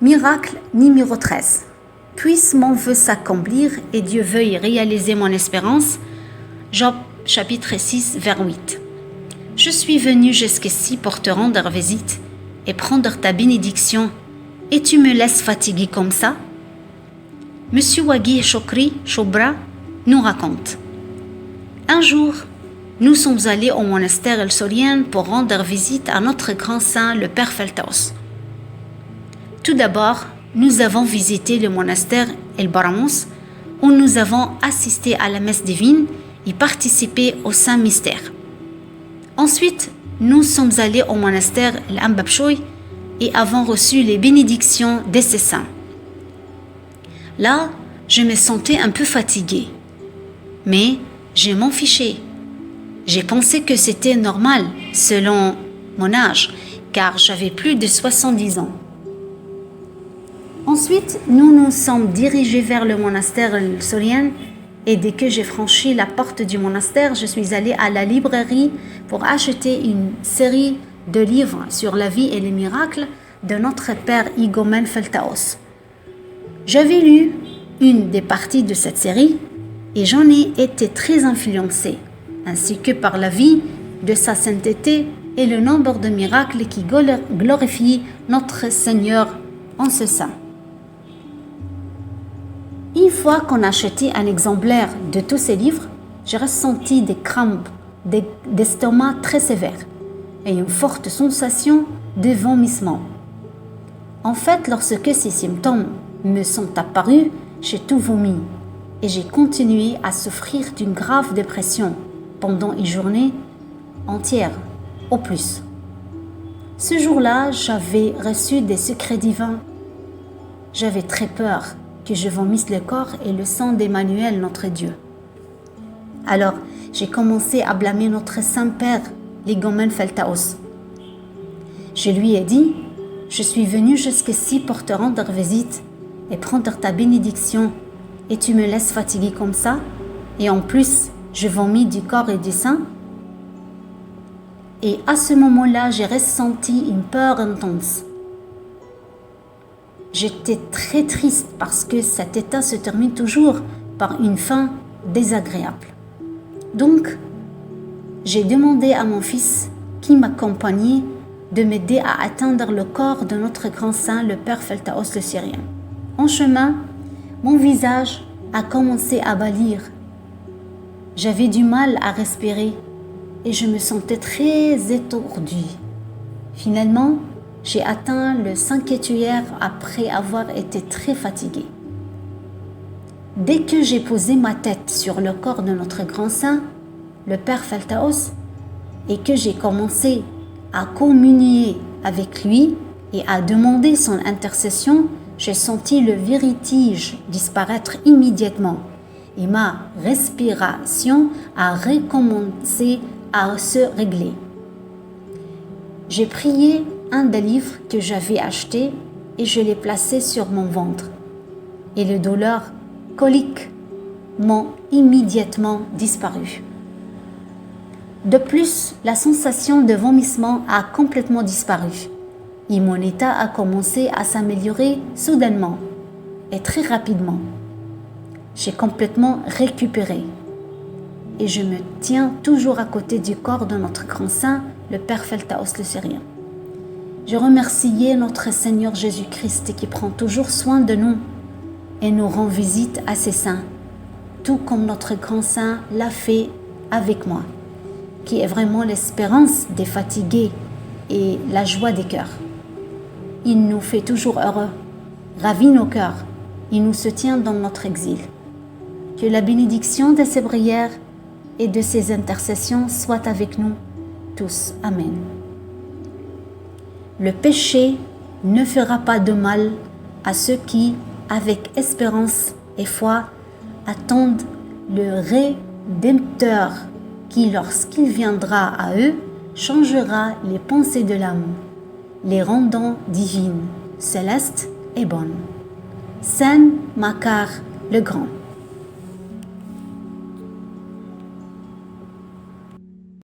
Miracle numéro 13. Puisse mon vœu s'accomplir et Dieu veuille réaliser mon espérance. Job chapitre 6 vers 8. Je suis venu jusqu'ici pour te rendre visite et prendre ta bénédiction, et tu me laisses fatiguer comme ça? Monsieur Waghi Chokri Chobra nous raconte. Un jour, nous sommes allés au monastère el-Sorien pour rendre visite à notre grand saint, le Père Feltaus. Tout d'abord, nous avons visité le monastère El-Baramous, où nous avons assisté à la messe divine et participé au Saint Mystère. Ensuite, nous sommes allés au monastère El-Ambabchoy et avons reçu les bénédictions de ces saints. Là, je me sentais un peu fatiguée, mais je m'en fichais. J'ai pensé que c'était normal selon mon âge, car j'avais plus de 70 ans. Ensuite, nous nous sommes dirigés vers le monastère el-Sorien et dès que j'ai franchi la porte du monastère, je suis allée à la librairie pour acheter une série de livres sur la vie et les miracles de notre père Igoumen Feltaus. J'avais lu une des parties de cette série et j'en ai été très influencée, ainsi que par la vie de sa sainteté et le nombre de miracles qui glorifient notre Seigneur en ce saint. Une fois qu'on a acheté un exemplaire de tous ces livres, j'ai ressenti des crampes d'estomac très sévères et une forte sensation de vomissement. En fait, lorsque ces symptômes me sont apparus, j'ai tout vomi et j'ai continué à souffrir d'une grave dépression pendant une journée entière, au plus. Ce jour-là, j'avais reçu des secrets divins. J'avais très peur que je vomisse le corps et le sang d'Emmanuel, notre Dieu. Alors, j'ai commencé à blâmer notre Saint-Père, l'Igoumen Feltaus. Je lui ai dit, je suis venu jusqu'ici pour te rendre visite et prendre ta bénédiction, et tu me laisses fatiguer comme ça, et en plus, je vomis du corps et du sang. Et à ce moment-là, j'ai ressenti une peur intense. J'étais très triste parce que cet état se termine toujours par une fin désagréable. Donc, j'ai demandé à mon fils qui m'accompagnait de m'aider à atteindre le corps de notre grand saint, le Père Feltaus le Syrien. En chemin, mon visage a commencé à pâlir. J'avais du mal à respirer et je me sentais très étourdie. Finalement, j'ai atteint le sanctuaire après avoir été très fatiguée. Dès que j'ai posé ma tête sur le corps de notre grand saint, le Père Feltaus, et que j'ai commencé à communier avec lui et à demander son intercession, j'ai senti le vertige disparaître immédiatement et ma respiration a recommencé à se régler. J'ai prié un des livres que j'avais acheté et je l'ai placé sur mon ventre. Et les douleurs coliques m'ont immédiatement disparu. De plus, la sensation de vomissement a complètement disparu et mon état a commencé à s'améliorer soudainement et très rapidement. J'ai complètement récupéré et je me tiens toujours à côté du corps de notre grand saint, le Père Feltaus le Syrien. Je remercie notre Seigneur Jésus-Christ qui prend toujours soin de nous et nous rend visite à ses saints, tout comme notre grand saint l'a fait avec moi, qui est vraiment l'espérance des fatigués et la joie des cœurs. Il nous fait toujours heureux, ravit nos cœurs et nous soutient dans notre exil. Que la bénédiction de ses prières et de ses intercessions soit avec nous tous. Amen. Le péché ne fera pas de mal à ceux qui, avec espérance et foi, attendent le Rédempteur qui, lorsqu'il viendra à eux, changera les pensées de l'âme, les rendant divines, célestes et bonnes. Saint Makar le Grand.